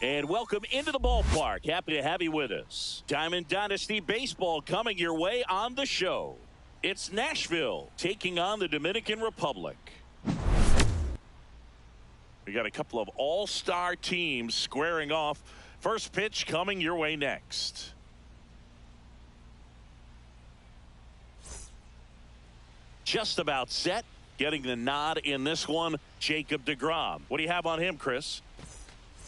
And welcome into the ballpark. Happy to have you with us. Diamond Dynasty Baseball coming your way on the show. It's Nashville taking on the Dominican Republic. We got a couple of all-star teams squaring off. First pitch coming your way next. Just about set. Getting the nod in this one, Jacob deGrom. What do you have on him, Chris?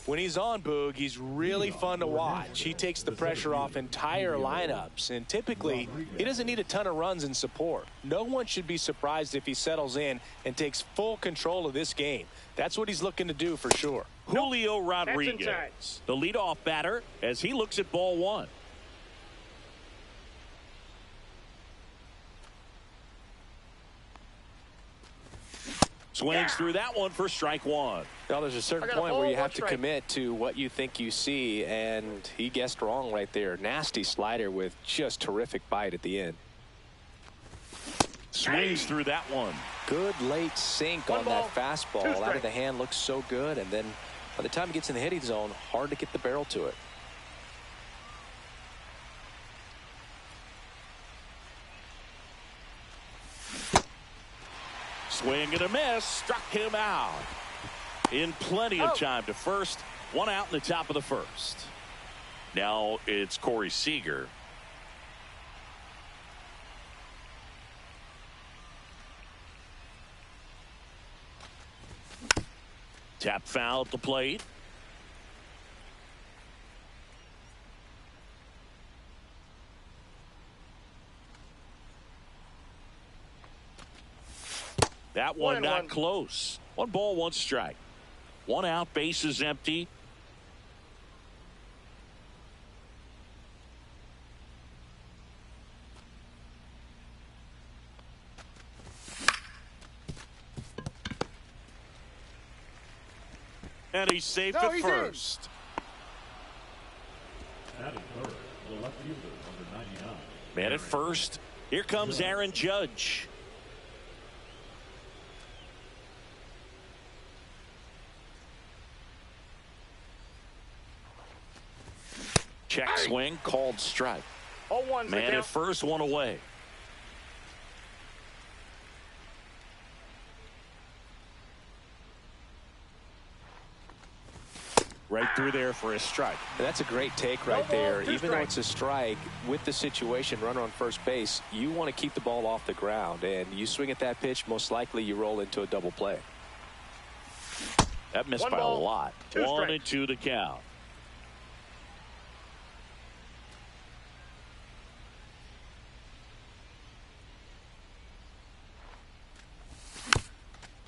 When he's on, Boog, he's really fun to watch. He takes the pressure off entire lineups, and typically he doesn't need a ton of runs in support. No one should be surprised if he settles in and takes full control of this game. That's what he's looking to do for sure. Julio Rodriguez, the leadoff batter, as he looks at ball one. Swings through that one for strike one. Now, there's a certain point where you have to commit to what you think you see, and he guessed wrong right there. Nasty slider with just terrific bite at the end. Swings through that one. Good late sink on that fastball. Out of the hand looks so good, and then by the time it gets in the hitting zone, hard to get the barrel to it. Swing and a miss. Struck him out. In plenty of time to first. One out in the top of the first. Now it's Corey Seager. Tap foul at the plate. That one not close. 1 ball, 1 strike. 1 out, bases empty. And he's safe at first. Man at first. Here comes Aaron Judge. Check swing, called strike. Man at first, 1 away. Right through there for a strike. That's a great take right there. Even though it's a strike, with the situation, runner on first base, you want to keep the ball off the ground. And you swing at that pitch, most likely you roll into a double play. That missed by a lot. 1-2 the count.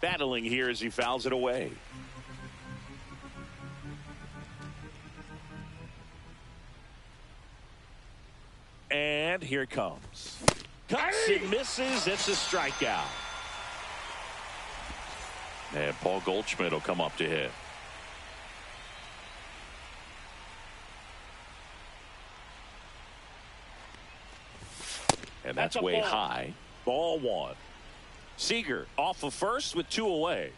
Battling here as he fouls it away. And here it comes. Cuts and misses. It's a strikeout. And Paul Goldschmidt will come up to hit. And that's way high. Ball 1. Seager off of first with 2 away.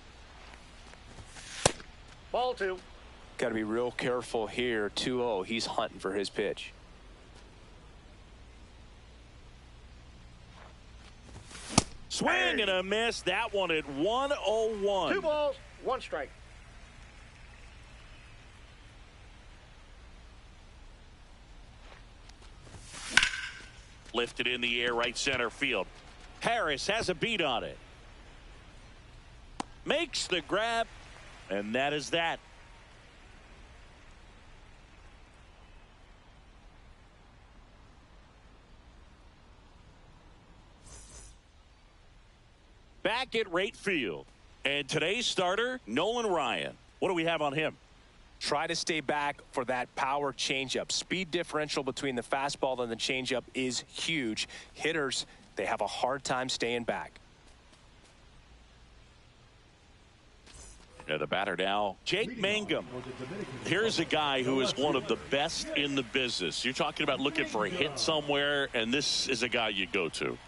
Ball 2. Got to be real careful here. 2-0. He's hunting for his pitch. Swing and a miss. That one at 1-0-1. 2 balls, 1 strike. Lifted in the air, right center field. Harris has a beat on it. Makes the grab, and that is that. Back at right field. And today's starter, Nolan Ryan. What do we have on him? Try to stay back for that power changeup. Speed differential between the fastball and the changeup is huge. Hitters, they have a hard time staying back. Yeah, the batter now, Jake Mangum. Here's a guy who is one of the best in the business. You're talking about looking for a hit somewhere, and this is a guy you go to.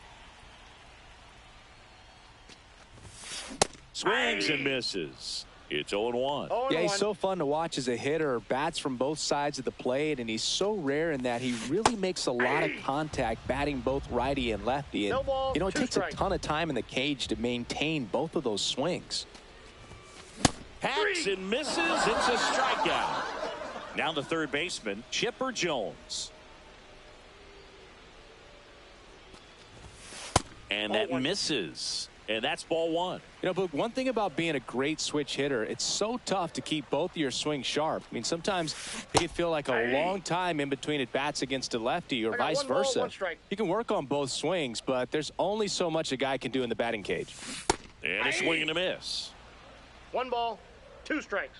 Swings and misses. It's 0-1. Yeah, he's so fun to watch as a hitter. Bats from both sides of the plate, and he's so rare in that he really makes a lot of contact batting both righty and lefty. And, you know, it takes a ton of time in the cage to maintain both of those swings. Hacks and misses. It's a strikeout. Now the third baseman, Chipper Jones. And that misses. And that's ball one. You know, but one thing about being a great switch hitter, it's so tough to keep both of your swings sharp. I mean, sometimes it can feel like a long time in between at bats against a lefty or vice versa. You can work on both swings, but there's only so much a guy can do in the batting cage. And a swing and a miss. 1 ball, 2 strikes.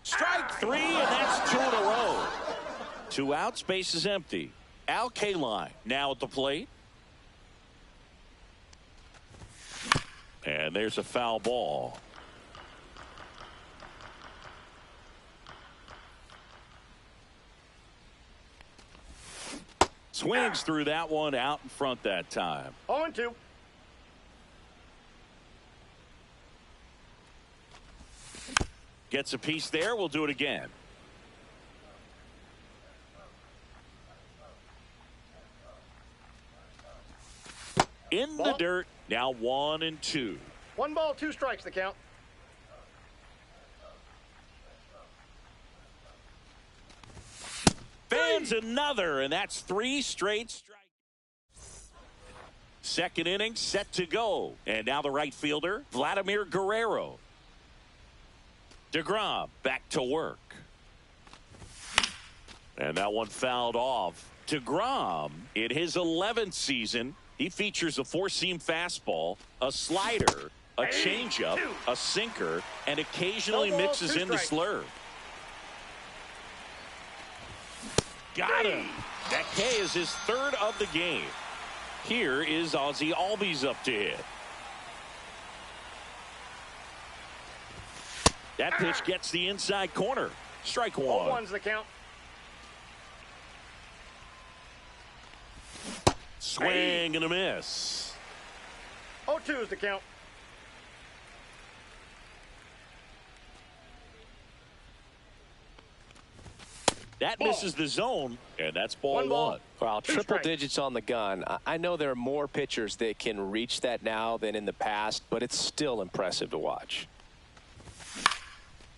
Strike 3, and that's 2 in a row. 2 outs, base is empty. Al Kaline now at the plate. And there's a foul ball. Swings through that one, out in front that time. 0-2. Gets a piece there. We'll do it again. In the dirt. Now 1-2. 1 ball, 2 strikes the count. Fans another, and that's 3 straight strikes. Second inning set to go. And now the right fielder, Vladimir Guerrero. DeGrom back to work. And that one fouled off. DeGrom, in his 11th season, he features a 4-seam fastball, a slider, a changeup, a sinker, and occasionally mixes in the slurve. Got him. That K is his 3rd of the game. Here is Ozzie Albies up to hit. That pitch gets the inside corner. Strike 1. 0-1's the count. Swing and a miss. 0-2's the count. That misses the zone, and that's ball 1 ball. 1. Wow, triple digits on the gun. I know there are more pitchers that can reach that now than in the past, but it's still impressive to watch.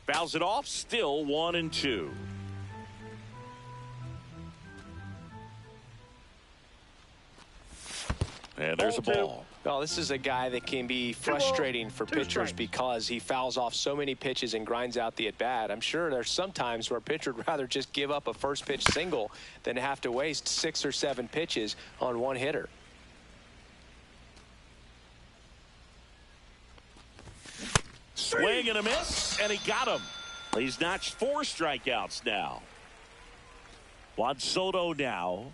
Fouls it off, still 1-2. And there's a ball. Well, this is a guy that can be frustrating for pitchers because he fouls off so many pitches and grinds out the at-bat. I'm sure there's some times where a pitcher would rather just give up a first pitch single than have to waste 6 or 7 pitches on one hitter. Swing and a miss, and he got him. He's notched 4 strikeouts now. Juan Soto now.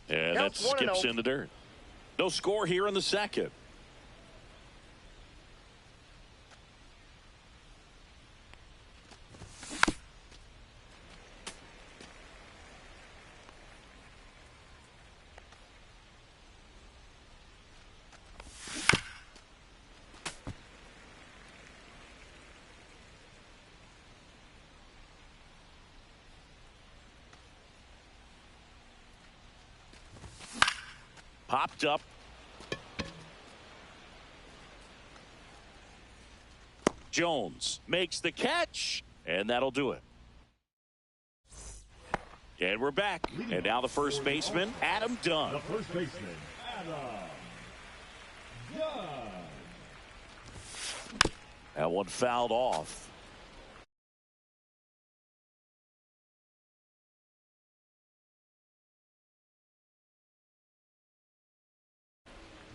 And that skips in the dirt. No score here in the second. Popped up. Jones makes the catch, and that'll do it. And we're back. And now the first baseman, Adam Dunn. The first baseman, Adam Dunn. That one fouled off.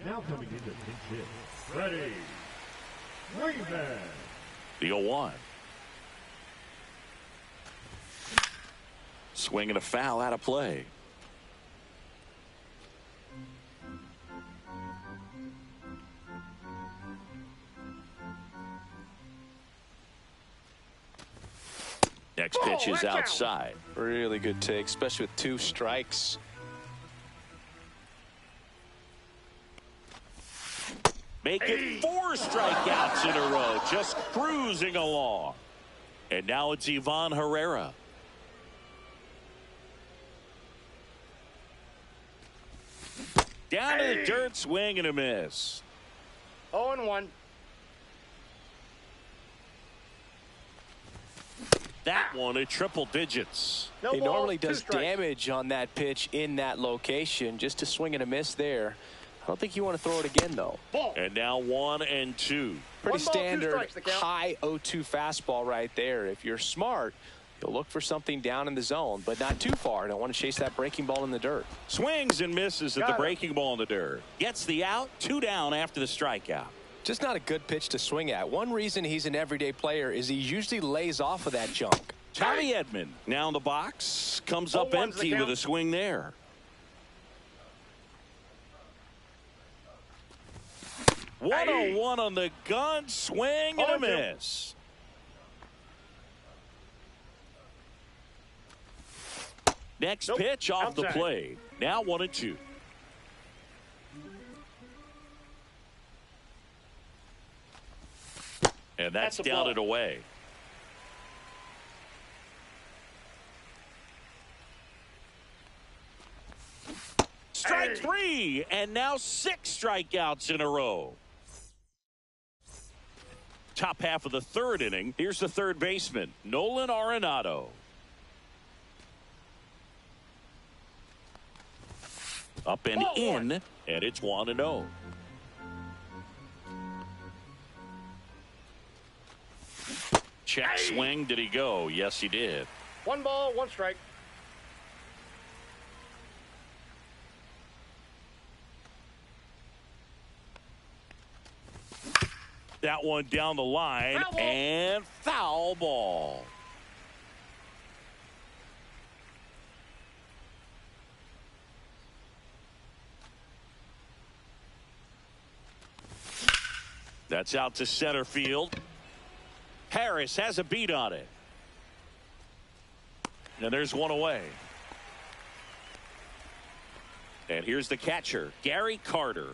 Now coming into pinch hit, Freddie Freeman. The 0-1. Swing and a foul out of play. Next pitch is outside. Really good take, especially with 2 strikes. Make it 4 strikeouts in a row, just cruising along. And now it's Ivan Herrera. Down to the dirt, swing and a miss. 0-1. That one at triple digits. No He ball, normally 2 does strikes. damage on that pitch in that location. Just a swing and a miss there. I don't think you want to throw it again, though. Ball. And now 1-2. Pretty 1 ball, 2 standard strikes, the count. high 0-2 fastball right there. If you're smart, you'll look for something down in the zone, but not too far. Don't want to chase that breaking ball in the dirt. Swings and misses at Got the it. breaking ball in the dirt. Gets the out, 2 down after the strikeout. Just not a good pitch to swing at. One reason he's an everyday player is he usually lays off of that junk. Tommy Edman now in the box, comes up 0-1's the empty with count. a swing there. 1-1 on the gun, swing and a 0-2. miss. Next Nope. pitch off the Outside. plate. Now 1-2. And that's That's a down ball. and away. Strike 3, and now 6 strikeouts in a row. Top half of the 3rd inning. Here's the 3rd baseman, Nolan Arenado. Up and Ball in, 1. and it's 1-0. Check swing. Did he go? Yes, he did. 1 ball, 1 strike. That one down the line, Foul ball. and foul ball. That's out to center field. Harris has a beat on it. And there's one away. And here's the catcher, Gary Carter.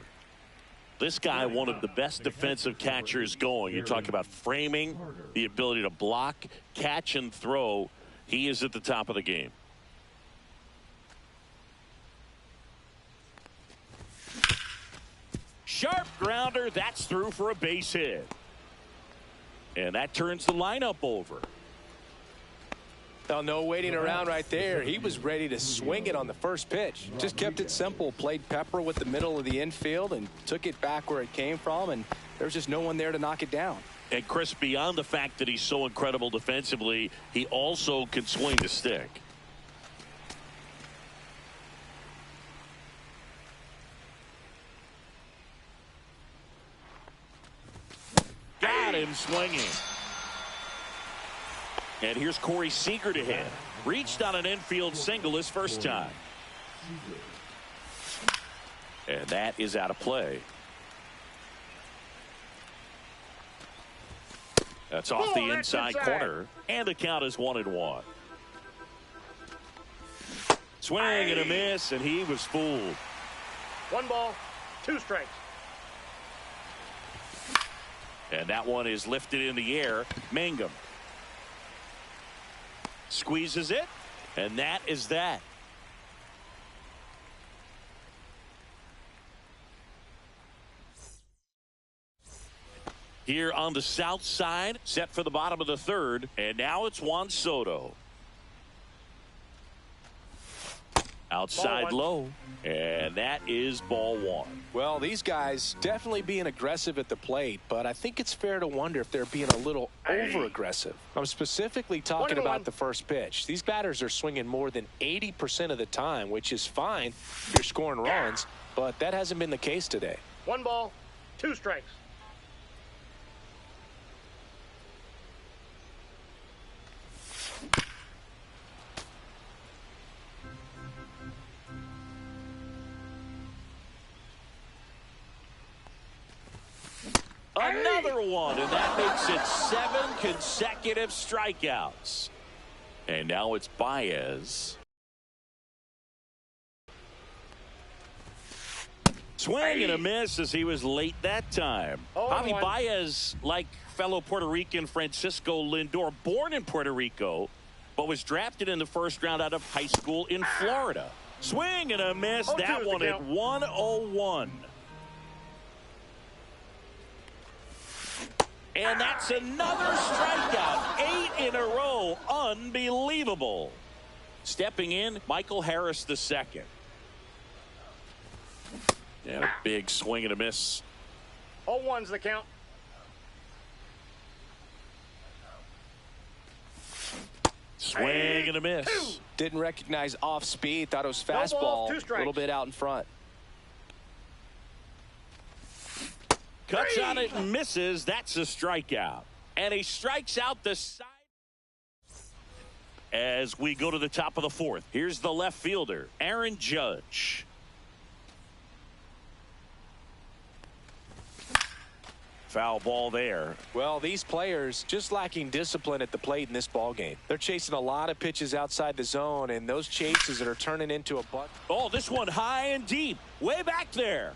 This guy, one of the best defensive catchers going. You're talking about framing, the ability to block, catch, and throw. He is at the top of the game. Sharp grounder. That's through for a base hit. And that turns the lineup over. Oh, no waiting around right there. He was ready to swing it on the first pitch. Just kept it simple. Played pepper with the middle of the infield and took it back where it came from. And there's just no one there to knock it down. And Chris, beyond the fact that he's so incredible defensively, he also can swing the stick. Got him swinging. And here's Corey Seager to hit. Reached on an infield single his first time. And that is out of play. That's off the that's inside corner. And the count is 1-1. Swing and a miss, and he was fooled. 1 ball, 2 strikes. And that one is lifted in the air. Mangum squeezes it, and that is that. Here on the south side, set for the bottom of the 3rd, and now it's Juan Soto. Outside low, and that is ball 1. Well, these guys definitely being aggressive at the plate, but I think it's fair to wonder if they're being a little over-aggressive. I'm specifically talking 1-1. about the first pitch. These batters are swinging more than 80% of the time, which is fine if you're scoring runs, but that hasn't been the case today. 1 ball, 2 strikes. Another one, and that makes it 7 consecutive strikeouts. And now it's Baez. Swing and a miss as he was late that time. Javi Baez, like fellow Puerto Rican Francisco Lindor, born in Puerto Rico, but was drafted in the first round out of high school in Florida. Swing and a miss. That one at 101. And that's another strikeout. 8 in a row. Unbelievable. Stepping in, Michael Harris II. And a big swing and a miss. 0-1's the count. Swing and a miss. Didn't recognize off speed. Thought it was fastball. A little bit out in front. Cuts on it and misses. That's a strikeout. And he strikes out the side. As we go to the top of the fourth, here's the left fielder, Aaron Judge. Foul ball there. Well, these players just lacking discipline at the plate in this ball game. They're chasing a lot of pitches outside the zone, and those chases that are turning into a butt. Oh, this one high and deep, way back there.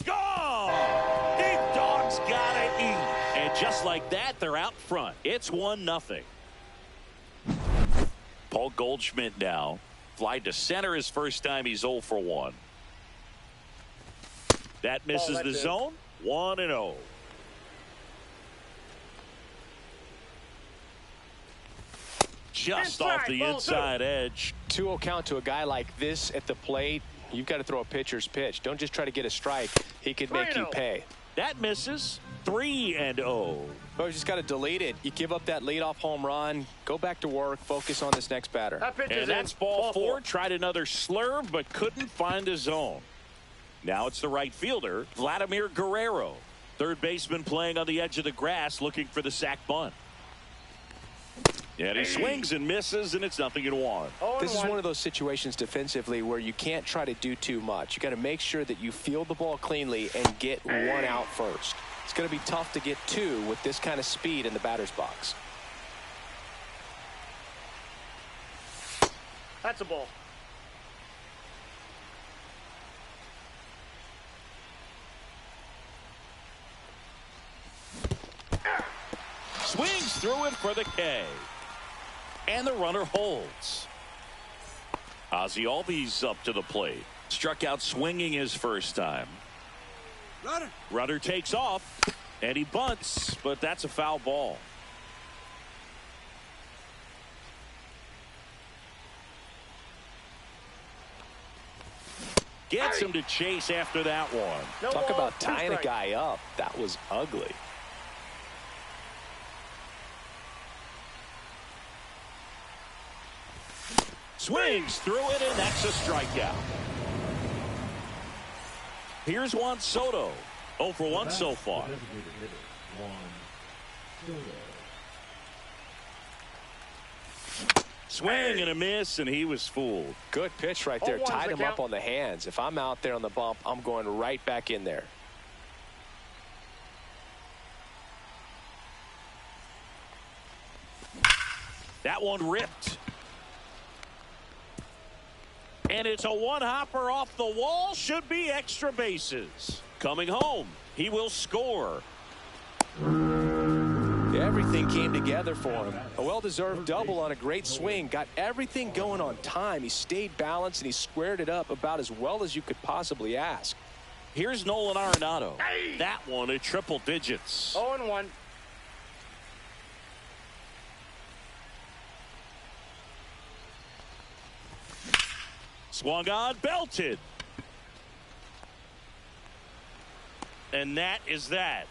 Go! Big Dog's gotta eat. And just like that, they're out front. It's 1-0. Paul Goldschmidt now. Fly to center his first time. He's 0 for 1. That misses the zone. 1-0. Just off the inside edge. 2-0 count to a guy like this at the plate. You've got to throw a pitcher's pitch. Don't just try to get a strike. He could make you pay. That misses. 3-0. But you just got to delete it. You give up that leadoff home run. Go back to work. Focus on this next batter. And that's ball 4. Tried another slurve, but couldn't find a zone. Now it's the right fielder, Vladimir Guerrero. Third baseman playing on the edge of the grass, looking for the sac bunt. And he swings and misses, and it's 0-1. This is one of those situations defensively where you can't try to do too much. You got to make sure that you field the ball cleanly and get 1 out first. It's going to be tough to get 2 with this kind of speed in the batter's box. That's a ball. Swings through it for the K. And the runner holds. Ozzie Albies up to the plate. Struck out swinging his first time. Runner takes off, and he bunts, but that's a foul ball. Gets him to chase after that one. Talk about tying a guy up. That was ugly. Swings through it, and that's a strikeout. Here's Juan Soto. 0 for 1 so far. Swing and a miss, and he was fooled. Good pitch right there. Tied him up on the hands. If I'm out there on the bump, I'm going right back in there. That one ripped. And it's a one-hopper off the wall. Should be extra bases. Coming home. He will score. Everything came together for him. A well-deserved double on a great swing. Got everything going on time. He stayed balanced, and he squared it up about as well as you could possibly ask. Here's Nolan Arenado. That one at triple digits. 0-1. Swung on, belted. And that is that.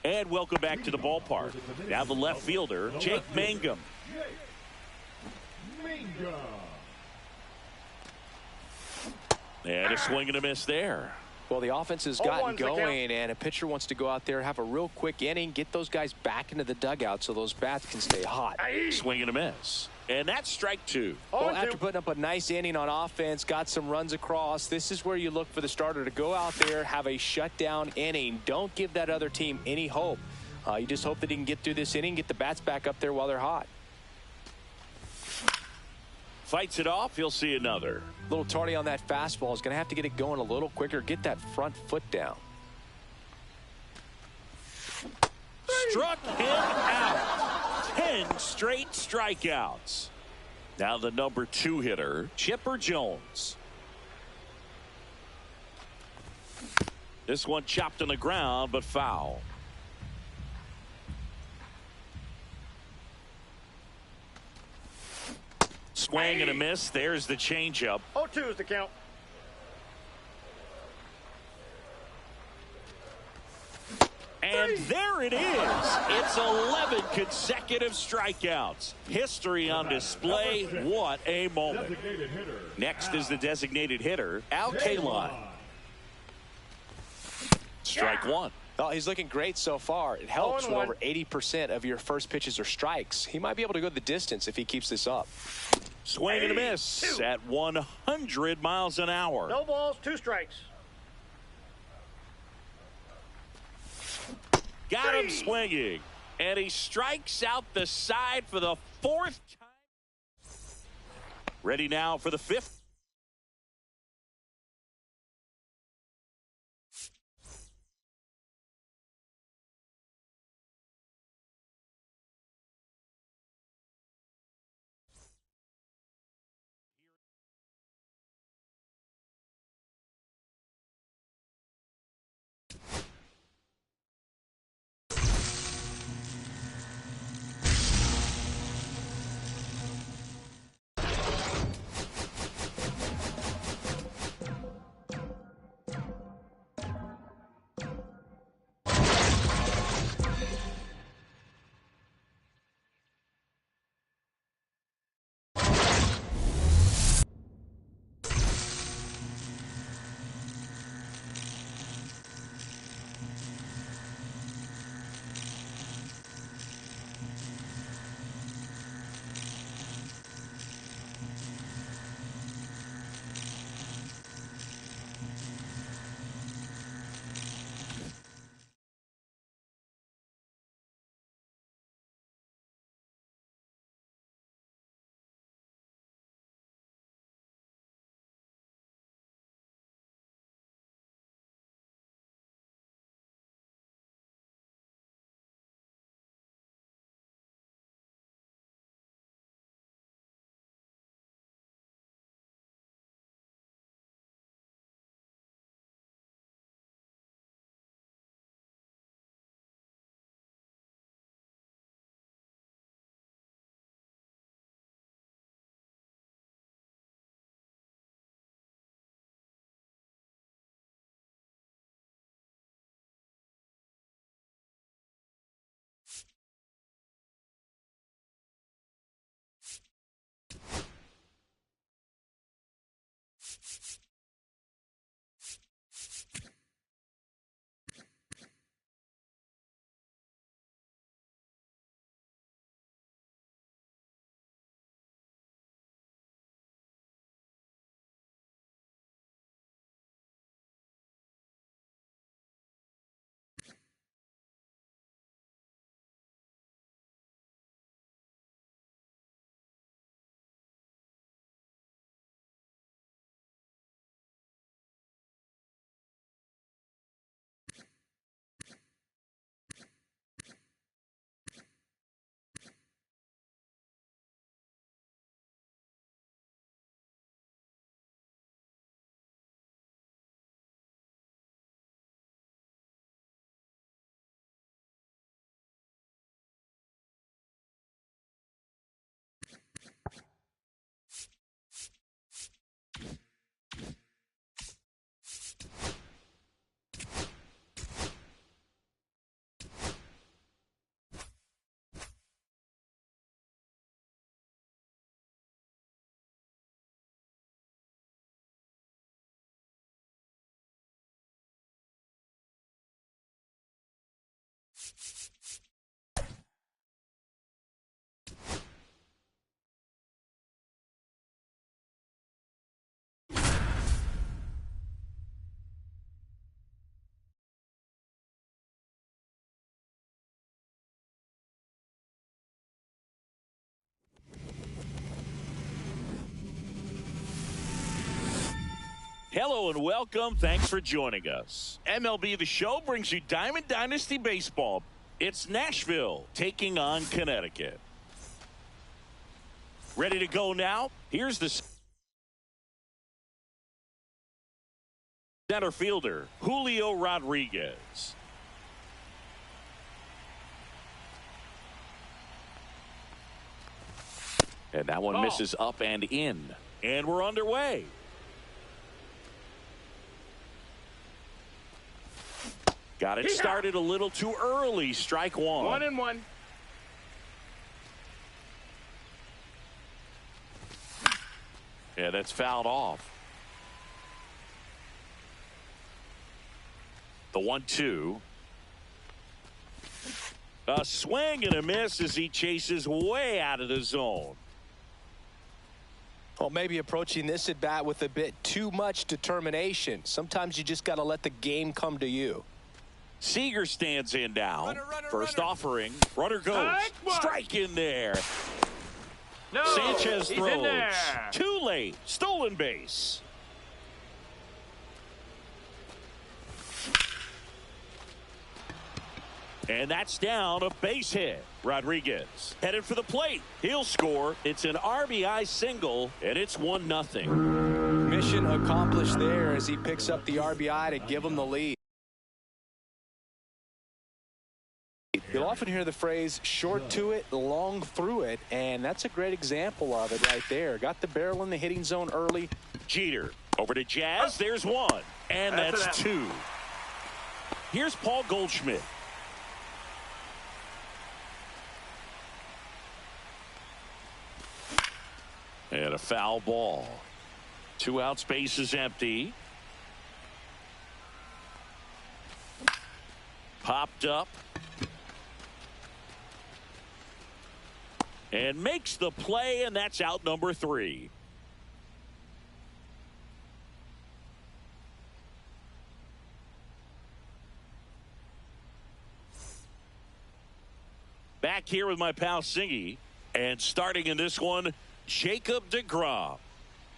And welcome back to the ballpark. Now the left fielder, Jake Mangum. And a swing and a miss there. Well, the offense has gotten going, and a pitcher wants to go out there, have a real quick inning, get those guys back into the dugout so those bats can stay hot. Swing and a miss. And that's strike 2. Well, after putting up a nice inning on offense, got some runs across, this is where you look for the starter to go out there, have a shutdown inning. Don't give that other team any hope. You just hope that he can get through this inning, get the bats back up there while they're hot. Fights it off. He'll see another. A little tardy on that fastball. Is going to have to get it going a little quicker. Get that front foot down. Struck him out. 10 straight strikeouts. Now the number 2 hitter, Chipper Jones. This one chopped on the ground, but foul. Swing and a miss. There's the changeup. 0-2 is the count. And there it is. It's 11 consecutive strikeouts. History on display. What a moment. Next is the designated hitter, Al Kaline. Strike one. Oh, he's looking great so far. It helps when over 80% of your first pitches are strikes. He might be able to go the distance if he keeps this up. Swing and a miss at 100 miles an hour. No balls, 2 strikes. Got him swinging. And he strikes out the side for the 4th time. Ready now for the 5th. Hello and welcome. Thanks for joining us. MLB The Show brings you Diamond Dynasty Baseball. It's Nashville taking on Connecticut. Ready to go now? Here's the center fielder, Julio Rodriguez. And that one misses up and in. And we're underway. Got it started a little too early. Strike one. 1-1. Yeah, that's fouled off. The 1-2. A swing and a miss as he chases way out of the zone. Well, maybe approaching this at bat with a bit too much determination. Sometimes you just got to let the game come to you. Seager stands in now. First offering. Runner goes. Strike in there. No, Sanchez he's throws. in there. Too late. Stolen base. And that's down, a base hit. Rodriguez headed for the plate. He'll score. It's an RBI single, and it's 1-0. Mission accomplished there as he picks up the RBI to give him the lead. You'll often hear the phrase short to it, long through it, and that's a great example of it right there. Got the barrel in the hitting zone early. Jeter over to Jazz. There's one, and that's two. Here's Paul Goldschmidt. And a foul ball. 2 outs, base is empty. Popped up. And makes the play, and that's out number 3. Back here with my pal Singy, and starting in this one, Jacob deGrom.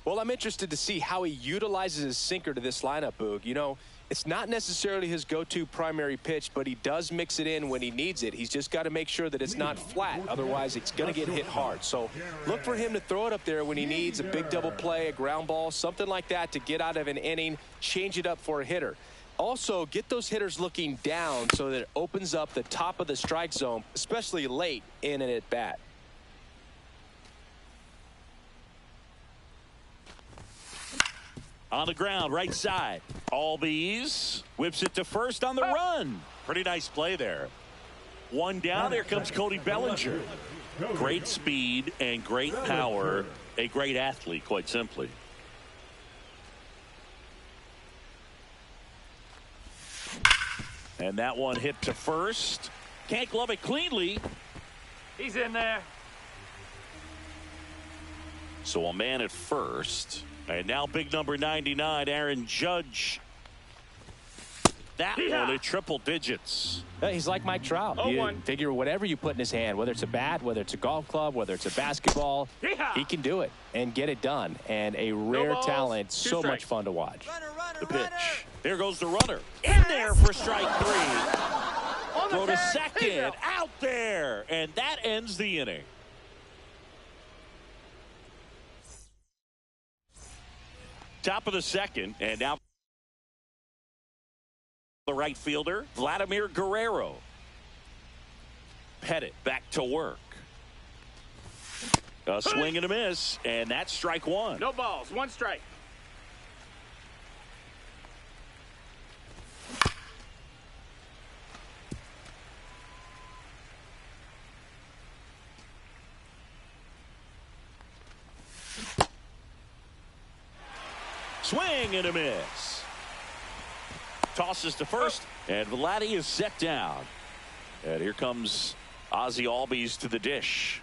Well, I'm interested to see how he utilizes his sinker to this lineup, Boog. You know, it's not necessarily his go-to primary pitch, but he does mix it in when he needs it. He's just got to make sure that it's not flat. Otherwise, it's going to get hit hard. So look for him to throw it up there when he needs a big double play, a ground ball, something like that to get out of an inning, change it up for a hitter. Also, get those hitters looking down so that it opens up the top of the strike zone, especially late in an at-bat. On the ground, right side. Albies whips it to first on the run. Pretty nice play there. One down. There comes Cody Bellinger. Great speed and great power. A great athlete, quite simply. And that one hit to first. Can't glove it cleanly. He's in there. So a man at first. And now big number 99, Aaron Judge. That one at triple digits. He's like Mike Trout. You figure whatever you put in his hand, whether it's a bat, whether it's a golf club, whether it's a basketball, he can do it and get it done. And a rare talent, so much fun to watch. The pitch. There goes the runner. In there for strike 3. Throw to second. Out there. And that ends the inning. Top of the second, and now the right fielder, Vladimir Guerrero. Pettit back to work. A swing and a miss, and that's strike 1. No balls, 1 strike. Swing and a miss. Tosses to first, and Vladdy is set down. And here comes Ozzie Albies to the dish.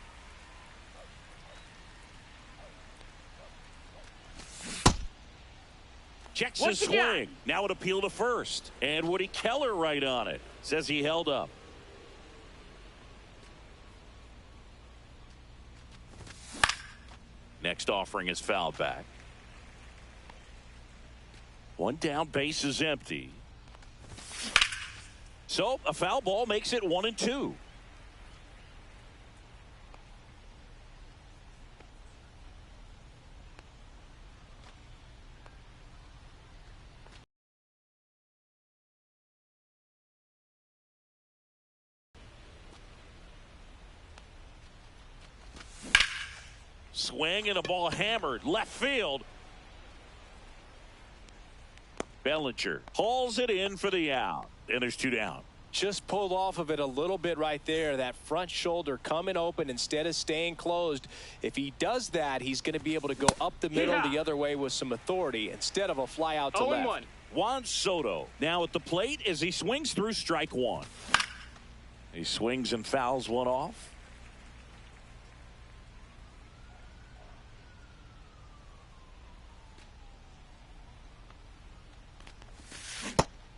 Checks his swing. Now an appeal to first. And Woody Keller right on it. Says he held up. Next offering is fouled back. One down, base is empty. So a foul ball makes it 1-2. Swing and a ball hammered left field. Bellinger hauls it in for the out, and there's 2 down. Just pulled off of it a little bit right there. That front shoulder coming open instead of staying closed. If he does that, he's going to be able to go up the middle the other way with some authority instead of a fly out to left. 0-1. Juan Soto now at the plate as he swings through strike one. He swings and fouls one off.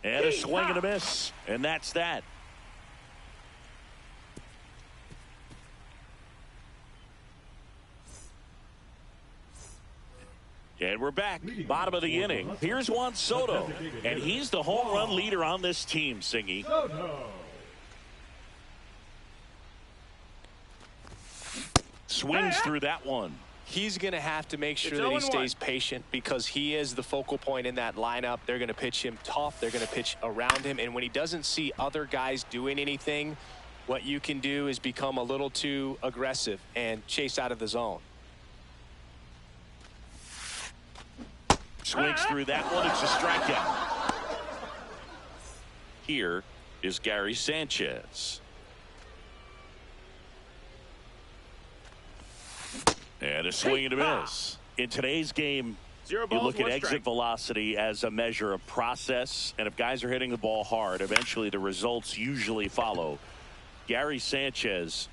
And a swing and a miss. And that's that. And we're back. Bottom of the inning. Here's Juan Soto. And he's the home run leader on this team, Singy. Swings through that one. He's going to have to make sure that he stays patient because he is the focal point in that lineup. They're going to pitch him tough. They're going to pitch around him. And when he doesn't see other guys doing anything, what you can do is become a little too aggressive and chase out of the zone. Swings through that one. It's a strikeout. Here is Gary Sanchez. And a swing and a miss. In today's game, you look at exit velocity as a measure of process. And if guys are hitting the ball hard, eventually the results usually follow. Gary Sanchez,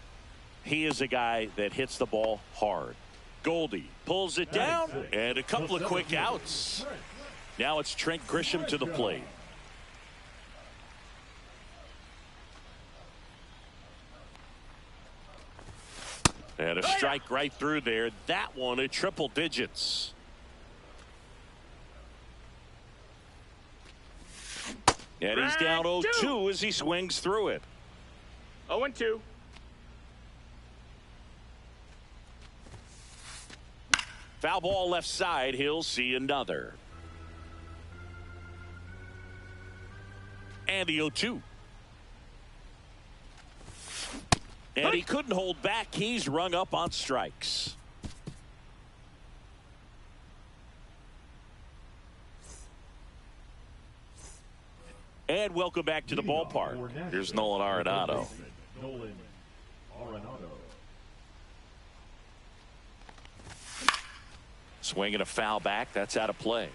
he is a guy that hits the ball hard. Goldie pulls it down, and a couple of quick outs. Now it's Trent Grisham to the plate. And a strike right through there. That one at triple digits. And he's down 0-2 as he swings through it. 0-2. Foul ball left side. He'll see another. And the 0-2. And he couldn't hold back. He's rung up on strikes. And welcome back to the ballpark. Here's Nolan Arenado. Swinging a foul back. That's out of play.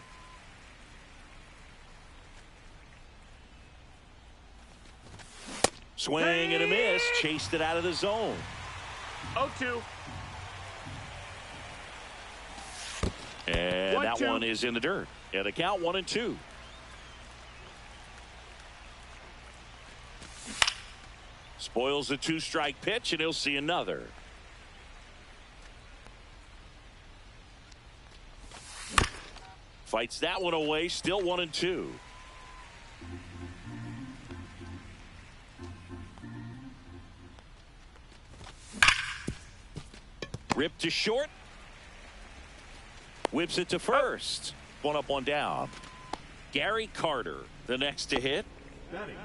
Swing and a miss. Chased it out of the zone. 0-2. And that one is in the dirt. Yeah, the count 1-2. Spoils the 2-strike pitch, and he'll see another. Fights that one away. Still 1-2. Ripped to short. Whips it to first. One up, one down. Gary Carter, the next to hit.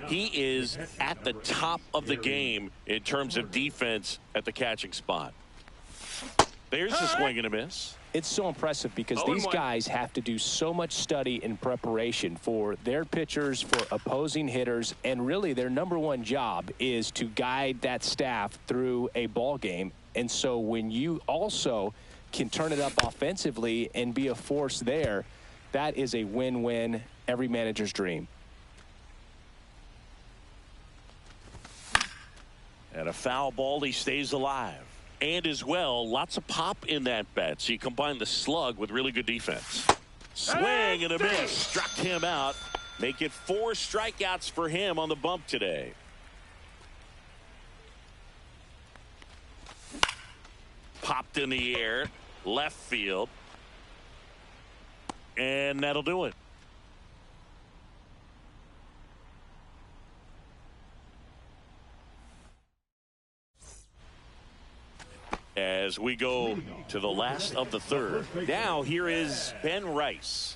He is at the top of the game in terms of defense at the catching spot. There's a swing and a miss. It's so impressive because these guys have to do so much study and preparation for their pitchers, for opposing hitters, and really their #1 job is to guide that staff through a ball game. And so when you also can turn it up offensively and be a force there, that is a win-win, every manager's dream. And a foul ball, he stays alive. And as well, lots of pop in that bat. So you combine the slug with really good defense. Swing and a miss. Struck him out. Make it 4 strikeouts for him on the bump today. Popped in the air. Left field. And that'll do it. as we go to the last of the third. Now here is Ben Rice.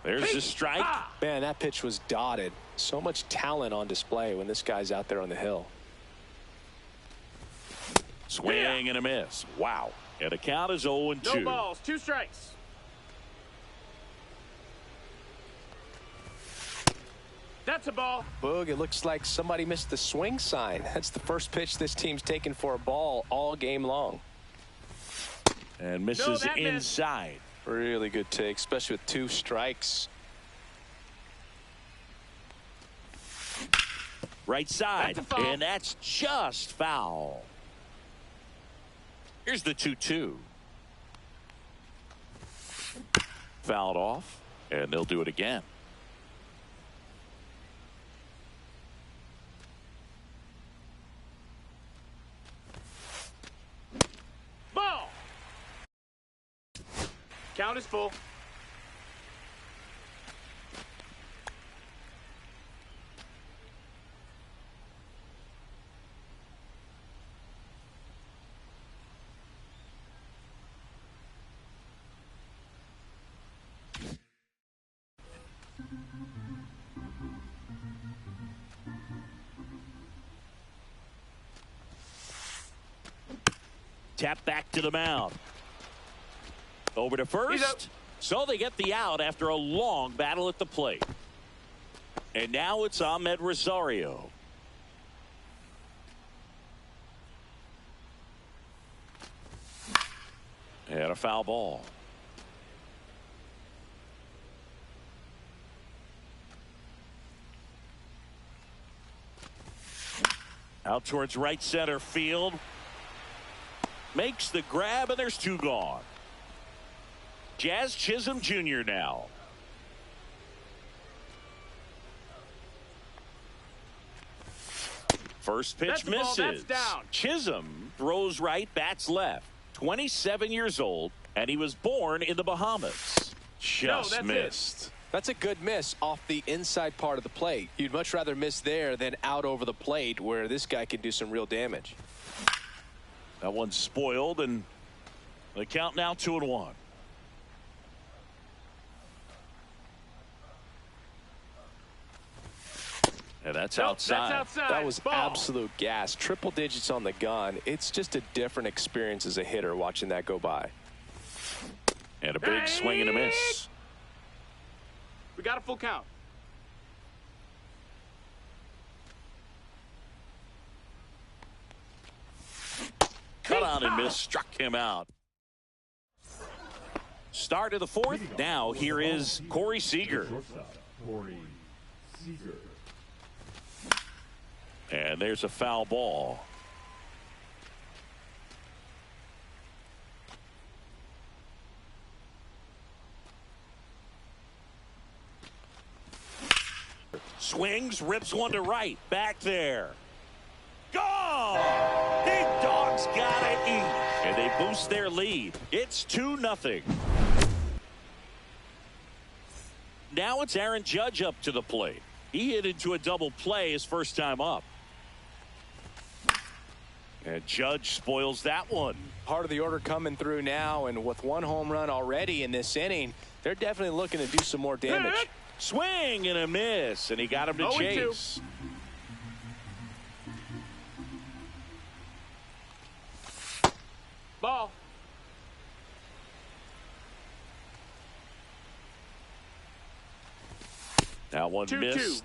There's a strike. Man, that pitch was dotted. So much talent on display when this guy's out there on the hill. Swing and a miss. Wow. And the count is 0-2. No balls, 2 strikes. That's a ball. Boog, it looks like somebody missed the swing sign. That's the first pitch this team's taken for a ball all game long. And misses inside. Really good take, especially with 2 strikes. Right side. And that's just foul. Here's the 2-2. Fouled off, and they'll do it again. Ball. Count is full. Tap back to the mound. Over to first. So they get the out after a long battle at the plate. And now it's Ahmed Rosario. And a foul ball. Out towards right center field. Makes the grab, and there's 2 gone. Jazz Chisholm Jr. now. First pitch misses. Chisholm throws right, bats left. 27 years old, and he was born in the Bahamas. Just missed. That's a good miss off the inside part of the plate. You'd much rather miss there than out over the plate, where this guy can do some real damage. That one's spoiled, and the count now 2-1. And that's outside. That was absolute gas. Triple digits on the gun. It's just a different experience as a hitter watching that go by. And a big swing and a miss. We got a full count. Cut on and miss, struck him out. Start of the 4th. Now here is Corey Seager. And there's a foul ball. Swings, rips one to right. Back there. Gone! Big Dog's gotta eat. And they boost their lead. It's 2-0. Now it's Aaron Judge up to the plate. He hit into a double play his first time up. And Judge spoils that one. Part of the order coming through now, and with 1 home run already in this inning, they're definitely looking to do some more damage. Swing and a miss, and he got him to chase. Ball. That one 2-2. missed.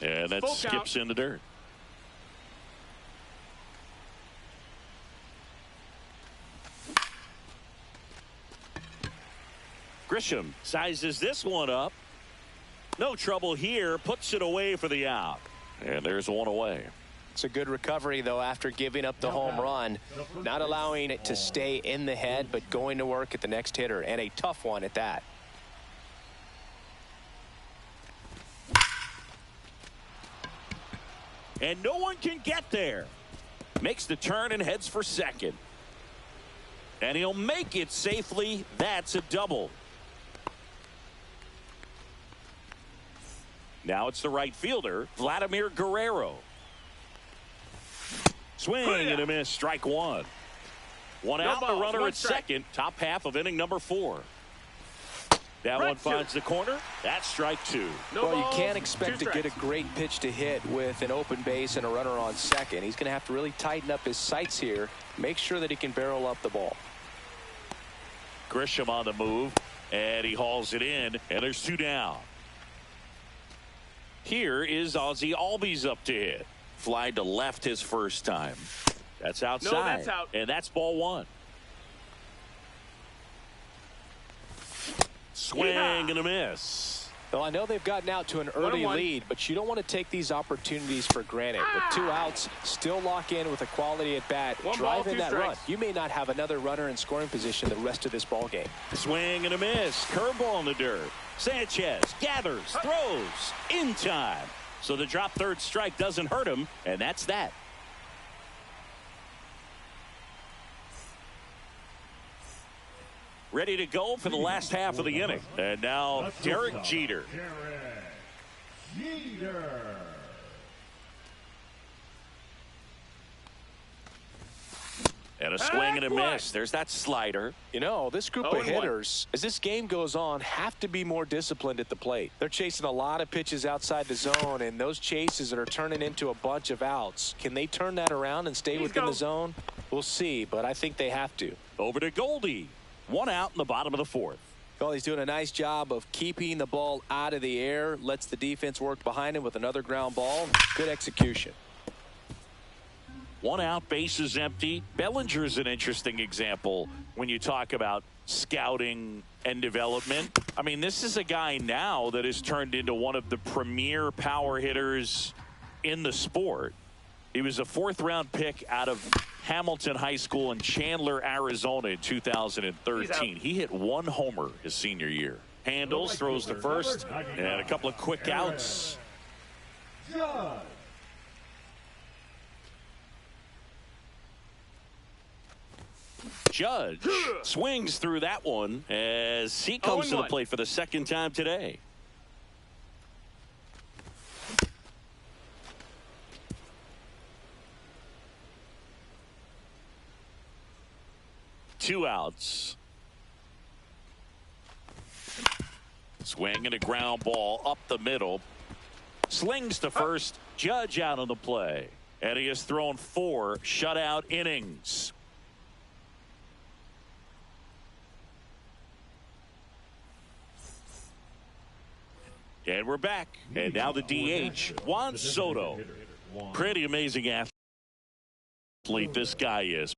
And that skips in the dirt. Grisham sizes this one up. No trouble here. Puts it away for the out. And there's one away. It's a good recovery, though, after giving up the home run. Not allowing it to stay in the head, but going to work at the next hitter. And a tough one at that. And no one can get there. Makes the turn and heads for second. And he'll make it safely. That's a double. Now it's the right fielder, Vladimir Guerrero. Swing and a miss, strike one. One out, the runner at second, top half of inning number 4. That one finds the corner. That's strike 2. Well, you can't expect to get a great pitch to hit with an open base and a runner on second. He's going to have to really tighten up his sights here, make sure that he can barrel up the ball. Grisham on the move, and he hauls it in, and there's 2 down. Here is Ozzie Albies up to hit. Fly to left his first time. That's outside. No, that's out. And that's ball 1. Swing and a miss. Well, I know they've gotten out to an early lead, but you don't want to take these opportunities for granted. With 2 outs, still lock in with a quality at bat. Drive in that run. You may not have another runner in scoring position the rest of this ball game. Swing and a miss. Curveball in the dirt. Sanchez gathers, throws in time. So the drop third strike doesn't hurt him, and that's that. Ready to go for the last half of the inning. And now Derek Jeter. And a swing and a miss. There's that slider. You know, this group of hitters, as this game goes on, have to be more disciplined at the plate. They're chasing a lot of pitches outside the zone, and those chases that are turning into a bunch of outs. Can they turn that around and stay within the zone? We'll see, but I think they have to. Over to Goldie. 1 out in the bottom of the 4th. Well, he's doing a nice job of keeping the ball out of the air. Lets the defense work behind him with another ground ball. Good execution. 1 out, bases empty. Bellinger's an interesting example when you talk about scouting and development. I mean, this is a guy now that has turned into one of the premier power hitters in the sport. He was a 4th-round pick out of Hamilton High School in Chandler, Arizona in 2013. He hit 1 homer his senior year. Handles, throws to first, and a couple of quick outs. Judge swings through that one as he comes to the plate for the 2nd time today. Two outs. Swing and a ground ball up the middle. Slings to first. Judge out on the play. And he has thrown 4 shutout innings. And we're back. And now the DH, Juan Soto. Pretty amazing athlete this guy is.